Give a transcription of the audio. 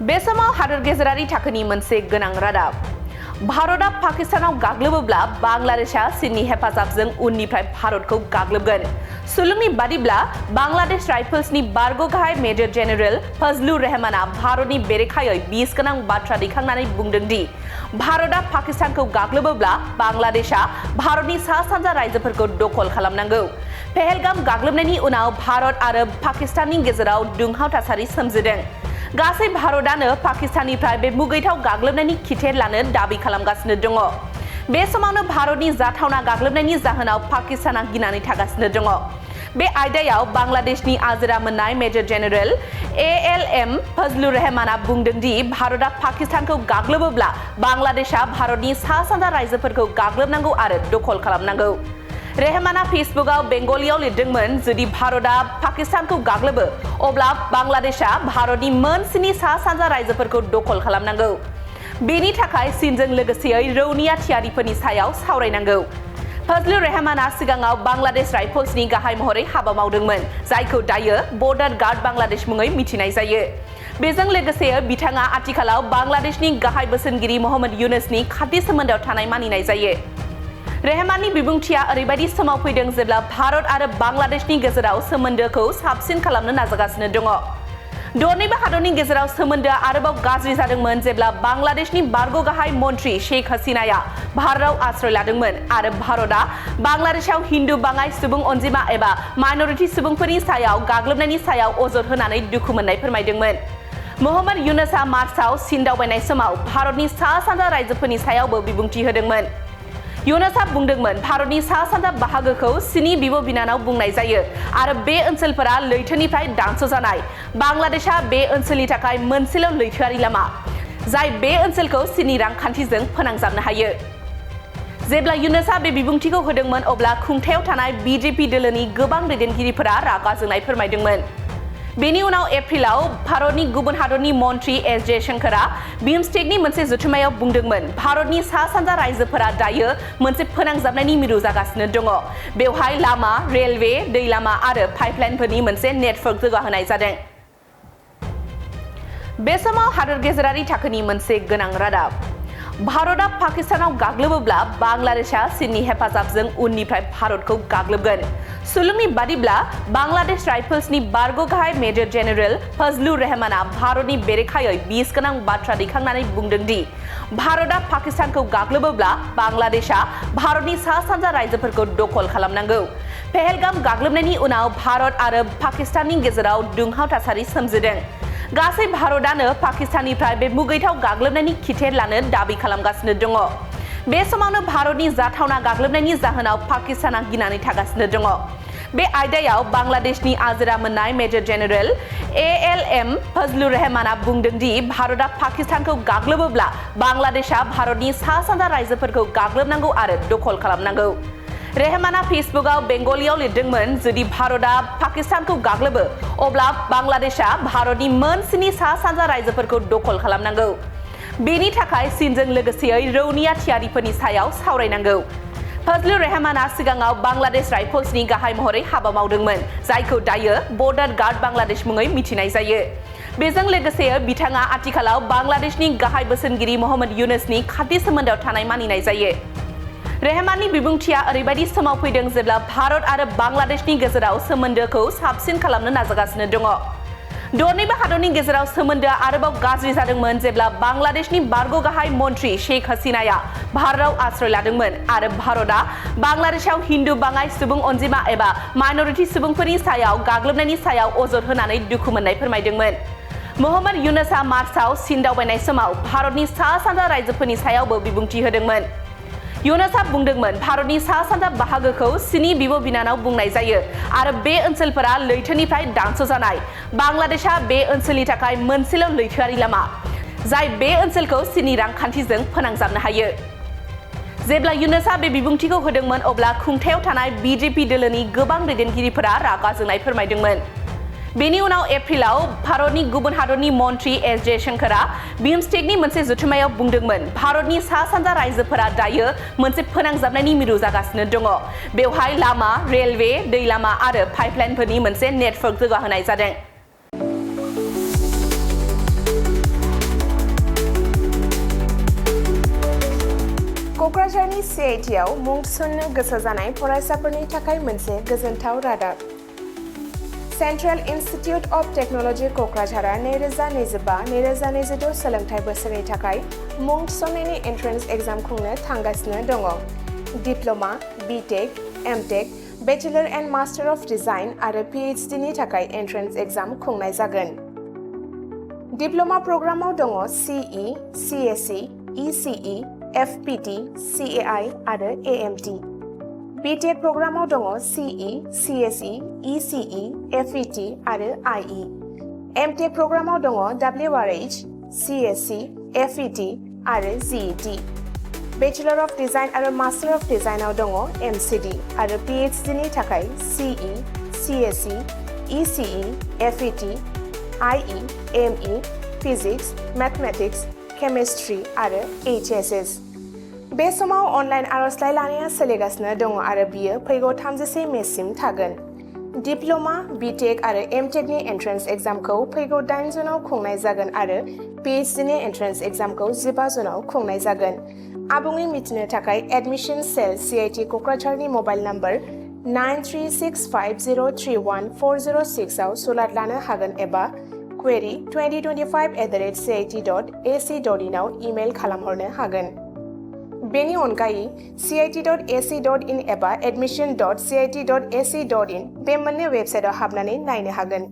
बे समाव हादोर गेजेरारि थाखोनि मोनसे गोनां रादाब। भारतआ पाकिस्तानाव गाग्लोबोब्ला बांलादेशआ चीननि हेफाजाबजों उननिफ्राय भारतखौ गाग्लोबगोन। सुलुंनि बादिब्ला बांलादेश राइफल्सनि बारग' गाहाय मेजर जेनेरेल फजलुर रहमानआ भारतनि बेरेखायै बिस गोनां बाथ्रा दैखांनानै बुंदों दि भारतआ पाकिस्तानखौ गाग्लोबोब्ला बांलादेशआ भारतनि सा सानजा रायजोफोरखौ दखल खालामनांगौ। पहलगाम गाग्लोबनायनि उनाव भारत आरो पाकिस्ताननि गेजेराव दुंहाव थासारि सोमजिदों। गासै भारतआनो पाकिस्ताननिफ्राय बे मुगैथाव गाग्लोबनायनि खिथेर लानो दाबि खालामगासिनो दङ। बे समावनो भारतनि जाथावना गाग्लोबनायनि जाहोनाव पाकिस्तानआ गिनानै थागासिनो दङ। बे आयदायाव बांलादेशनि आजिरा मोननाय मेजर जेनेरेल ALM फजलुर रहमानआ बुंदों दि भारतआ पाकिस्तानखौ गाग्लोबोब्ला बांलादेशआ भारतनि सा सानजा रायजोफोरखौ गाग्लोबनांगौ आरो दखल खालामनांगौ। रहमानआ फेसबुकआव बेंगलियाव लिरदोंमोन, जुदि भारतआ पाकिस्तानखौ गाग्लोबो अब्ला बांलादेशआ भारतनि मोन 7 सा सानजा रायजोफोरखौ दखल खालामनांगौ। बेनि थाखाय चीनजों लोगोसेयै रौनिया थियारिफोरनि सायाव सावरायनांगौ। फजलुर रहमानआ सिगाङाव बांलादेश राइफल्सनि गाहाय महरै हाबा मावदोंमोन, जायखौ दायो बर्डार गार्ड बांलादेश मुङै मिथिनाय जायो। बेजों लोगोसे बिथाङा आथिखालाव बांलादेशनि गाहाय बोसोनगिरि मोहम्मद यूनुसनि खाथि सोमोन्दोआव थानाय मानिनाय जायो। रहमाननि बिबुंथिया ओरैबायदि समाव फैदों जेब्ला भारत आरो बांलादेशनि गेजेराव सोमोन्दोखौ साबसिन खालामनो नाजागासिनो दङ। दरनैबो हादरनि गेजेराव सोमोन्दोआ आरोबाव गाज्रि जादोंमोन जेब्ला बांलादेशनि बारग' गाहाय मन्त्रि शेख हसीनाया भारतआव आश्रय लादोंमोन आरो भारतआ बांलादेशआव हिन्दु बाङाइ सुबुं अनजिमा एबा माइनरिटि सुबुंफोरनि सायाव गाग्लोबनायनि सायाव अजद होनानै दुखु मोननाय फोरमायदोंमोन। मोहम्मद यूनुसआ मार्चआव चीन दावबायनाय समाव भारतनि सा सानजा रायजोफोरनि सायावबो बिबुंथि होदोंमोन। यूनुसआ बुंदोंमोन, भारतनि सा सानजा बाहागोखौ चीनी बिब' बिनानाव बुंनाय जायो आरो बे ओनसोलफोरा लैथोनिफ्राय दानस'जानाय। बांलादेशआ बे ओनसोलनि थाखाय मोनसेल' लैथोआरि लामा, जाय बे ओनसोलखौ चीनी रांखान्थिजों फोनांजाबनो हायो। जेब्ला यूनुसआ बे बिबुंथिखौ होदोंमोन अब्ला खुंथायाव थानाय BJP दोलोनि गोबां दैदेनगिरिफोरा रागा जोंनाय फोरमायदोंमोन। बेनि उनाव एप्रिलाव भारतनि गुबुन हादरनि मन्त्रि S जयशंकरआ बिमस्टेकनि मोनसे जथुम्मायाव बुंदोंमोन, भारतनि सा सानजा रायजोफोरा दायो मोनसे फोनांजाबनायनि मिरु जागासिनो दङ। बेवहाय लामा, रेलवे, दै लामा आरो पाइपलाइनफोरनि मोनसे नेटवर्क जौगाहोनाय जादों। बे समाव हादोर गेजेरारि थाखोनि मोनसे गोनां रादाब। भारतआ पाकिस्तानाव गाग्लोबोब्ला बांलादेशआ चीननि हेफाजाबजों उननिफ्राय भारतखौ गाग्लोबगोन। सुलुंनि बादिब्ला बांलादेश राइफल्सनि बारग' गाहाय मेजर जेनेरेल फजलुर रहमानआ भारतनि बेरेखायै बिस गोनां बाथ्रा दैखांनानै बुंदों दि भारतआ पाकिस्तानखौ गाग्लोबोब्ला बांलादेशआ भारतनि सा सानजा रायजोफोरखौ दखल खालामनांगौ। पहलगाम गाग्लोबनायनि उनाव भारत आरो पाकिस्ताननि गेजेराव दुंहाव थासारि सोमजिदों। गासै भारतआनो पाकिस्ताननिफ्राय बे मुगैथाव गाग्लोबनायनि खिथेर लानो दाबि खालामगासिनो दङ। बे समावनो भारतनि जाथावना गाग्लोबनायनि जाहोनाव पाकिस्तानआ गिनानै थागासिनो दङ। बे आयदायाव बांलादेशनि आजिरा मोननाय मेजर जेनेरेल ALM फजलुर रहमानआ बुंदों दि भारतआ पाकिस्तानखौ गाग्लोबोब्ला बांलादेशआ भारतनि सा सानजा रायजोफोरखौ गाग्लोबनांगौ आरो दखल खालामनांगौ। रहमानआ फेसबुकआव बेंगलियाव लिरदोंमोन, जुदि भारतआ पाकिस्तानखौ गाग्लोबो अब्ला बांलादेशआ भारतनि मोन 7 सा सानजा रायजोफोरखौ दखल खालामनांगौ। बेनि थाखाय चीनजों लोगोसेयै रौनिया थियारिफोरनि सायाव सावरायनांगौ। फजलुर रहमानआ सिगाङाव बांलादेश राइफल्सनि गाहाय महरै हाबा मावदोंमोन, जायखौ दायो बर्डार गार्ड बांलादेश मुङै मिथिनाय जायो। बेजों लोगोसे बिथाङा आथिखालाव बांलादेशनि गाहाय बोसोनगिरि मोहम्मद यूनुसनि खाथि सोमोन्दोआव थानाय मानिनाय जायो। रहमाननि बिबुंथिया ओरैबायदि समाव फैदों जेब्ला भारत आरो बांलादेशनि गेजेराव सोमोन्दोखौ साबसिन खालामनो नाजागासिनो दङ। दरनैबो हादरनि गेजेराव सोमोन्दोआ आरोबाव गाज्रि जादोंमोन जेब्ला बांलादेशनि बारग' गाहाय मन्त्रि शेख हसीनाया भारतआव आश्रय लादोंमोन आरो भारतआ बांलादेशआव हिन्दु बाङाइ सुबुं अनजिमा एबा माइनरिटि सुबुंफोरनि सायाव गाग्लोबनायनि सायाव अजद होनानै दुखु मोननाय फोरमायदोंमोन। मोहम्मद यूनुसआ मार्चआव चीन दावबायनाय समाव भारतनि सा सानजा रायजोफोरनि सायावबो बिबुंथि होदोंमोन। यूनुसआ बुंदोंमोन, भारतनि सा सानजा बाहागोखौ चीनी बिब' बिनानाव बुंनाय जायो आरो बे ओनसोलफोरा लैथोनिफ्राय दानस'जानाय। बांलादेशआ बे ओनसोलनि थाखाय मोनसेल' लैथोआरि लामा, जाय बे ओनसोलखौ चीनी रांखान्थिजों फोनांजाबनो हायो। जेब्ला यूनुसआ बे बिबुंथिखौ होदोंमोन अब्ला खुंथायाव थानाय BJP दोलोनि गोबां दैदेनगिरिफोरा रागा जोंनाय फोरमायदोंमोन। बेनि उनाव एप्रिलाव भारतनि गुबुन हादरनि मन्त्रि S जयशंकरआ बिमस्टेकनि मोनसे जथुम्मायाव बुंदोंमोन, भारतनि सा सानजा रायजोफोरा दायो मोनसे फोनांजाबनायनि मिरु जागासिनो दङ। बेवहाय लामा, रेलवे, दै लामा आरो पाइपलाइनफोरनि मोनसे नेटवर्क जौगाहोनाय जादों। CIT आव मुं थिसननो गोसो जानाय फरायसाफोरनि थाखाय मोनसे गोजोनथाव रादाब। सेन्ट्रेल इन्स्टिटिउट अफ टेक्न'लजि क'क्राझारआ 2025-2026 सोलोंथाइ बोसोरनि थाखाय मुं थिसननायनि एन्ट्रेन्स एग्जाम खुंनो थांगासिनो दङ। Diploma, BTech, MTech, bachelor and master of design आरो PhD नि थाखाय एन्ट्रेन्स एग्जाम खुंनाय जागोन। डिप्ल'मा प्रग्रामाव दङ CE, CSE, ECE, FPT, CAI आरो AMT। BTech प्रग्रामाव दङ CE, CSE, ECE, FET आरो IE। MTech प्रग्रामाव दङ WRH, CSC, FET आरो GET। बेचेलर अफ डिजाइन आरो मास्टार अफ डिजाइनआव दङ MCD आरो PhD नि थाखाय CE, CSE, ECE, FET, IE, ME, physics, mathematics, chemistry आरो HSS। बे समाव अनलाइन आर'जलाइ लानाया सोलिगासिनो दङ आरो बियो फैगौ 31 मेसिम थागोन। डिप्ल'मा, BTech आरो MTech नि एन्ट्रेन्स एग्जामखौ फैगौ 8 जुनाव खुंनाय जागोन आरो PhD नि एन्ट्रेन्स एग्जामखौ 15 जुनाव खुंनाय जागोन। आबुङै मिथिनो थाखाय एडमिशन सेल CIT क'क्राझारनि मबाइल नम्बर 9365031406 आव सुलाद लानो हागोन एबा query2025@cit.ac.in आव इमेल खालामहरनो हागोन। बेनि अनगायै cit.ac.in एबा admission.cit.ac.in बे मोननै वेबसाइटआव हाबनानै नायनो हागोन।